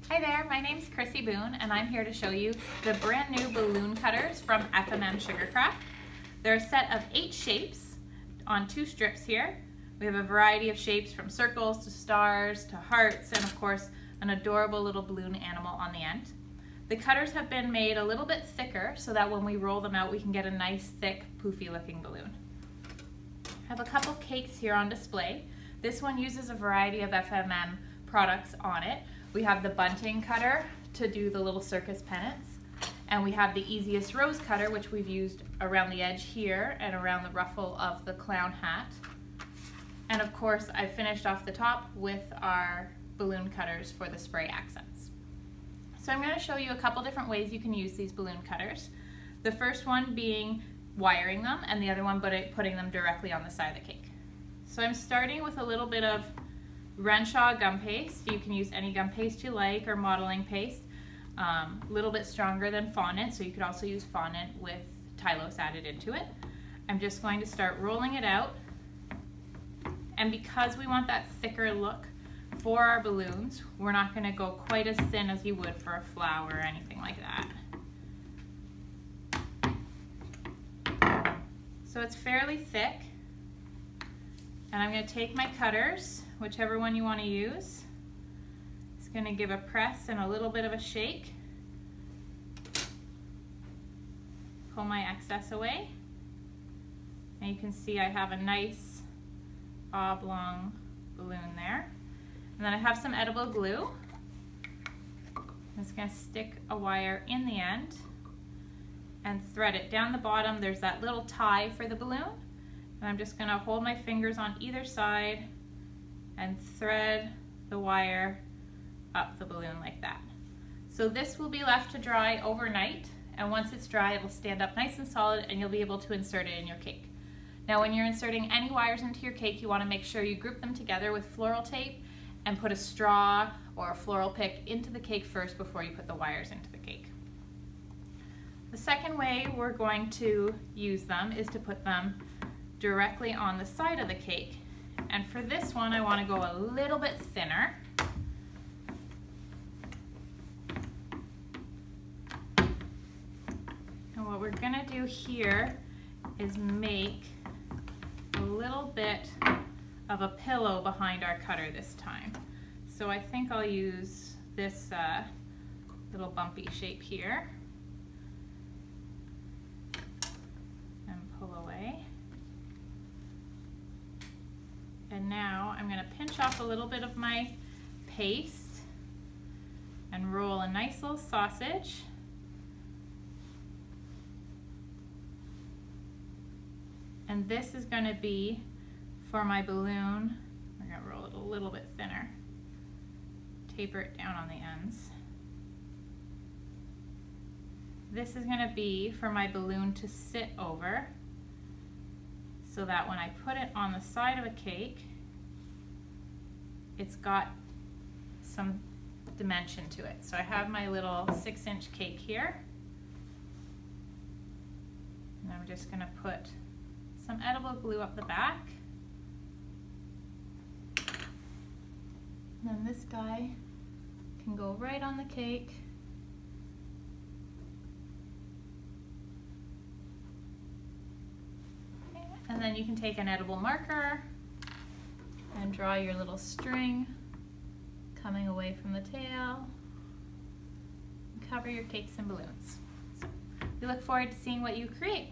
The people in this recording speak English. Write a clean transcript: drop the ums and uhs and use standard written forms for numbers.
Hi there, my name's Chrissy Boone and I'm here to show you the brand new balloon cutters from FMM Sugarcraft. They're a set of 8 shapes on 2 strips here. We have a variety of shapes from circles to stars to hearts and of course an adorable little balloon animal on the end. The cutters have been made a little bit thicker so that when we roll them out we can get a nice thick poofy looking balloon. I have a couple cakes here on display. This one uses a variety of FMM products on it. We have the bunting cutter to do the little circus pennants, and we have the easiest rose cutter, which we've used around the edge here and around the ruffle of the clown hat. And of course, I've finished off the top with our balloon cutters for the spray accents. So I'm going to show you a couple different ways you can use these balloon cutters. The first one being wiring them, and the other one putting them directly on the side of the cake. So I'm starting with a little bit of renshaw gum paste. You can use any gum paste you like or modeling paste. A little bit stronger than fondant, so you could also use fondant with Tylose added into it. I'm just going to start rolling it out, and because we want that thicker look for our balloons, we're not going to go quite as thin as you would for a flower or anything like that. So it's fairly thick, and I'm going to take my cutters, whichever one you want to use. It's going to give a press and a little bit of a shake. Pull my excess away. And you can see I have a nice oblong balloon there. And then I have some edible glue. I'm just going to stick a wire in the end and thread it down the bottom. There's that little tie for the balloon. And I'm just going to hold my fingers on either side and thread the wire up the balloon like that. So this will be left to dry overnight, and once it's dry it'll stand up nice and solid and you'll be able to insert it in your cake. Now when you're inserting any wires into your cake, you want to make sure you group them together with floral tape and put a straw or a floral pick into the cake first before you put the wires into the cake. The second way we're going to use them is to put them directly on the side of the cake. And for this one, I want to go a little bit thinner. And what we're going to do here is make a little bit of a pillow behind our cutter this time. So I think I'll use this little bumpy shape here and pull away. And now I'm going to pinch off a little bit of my paste and roll a nice little sausage. And this is going to be for my balloon. We're going to roll it a little bit thinner. Taper it down on the ends. This is going to be for my balloon to sit over, so that when I put it on the side of a cake, it's got some dimension to it. So I have my little 6-inch cake here, and I'm just going to put some edible glue up the back. And then this guy can go right on the cake. And then you can take an edible marker and draw your little string coming away from the tail and cover your cakes and balloons. So we look forward to seeing what you create.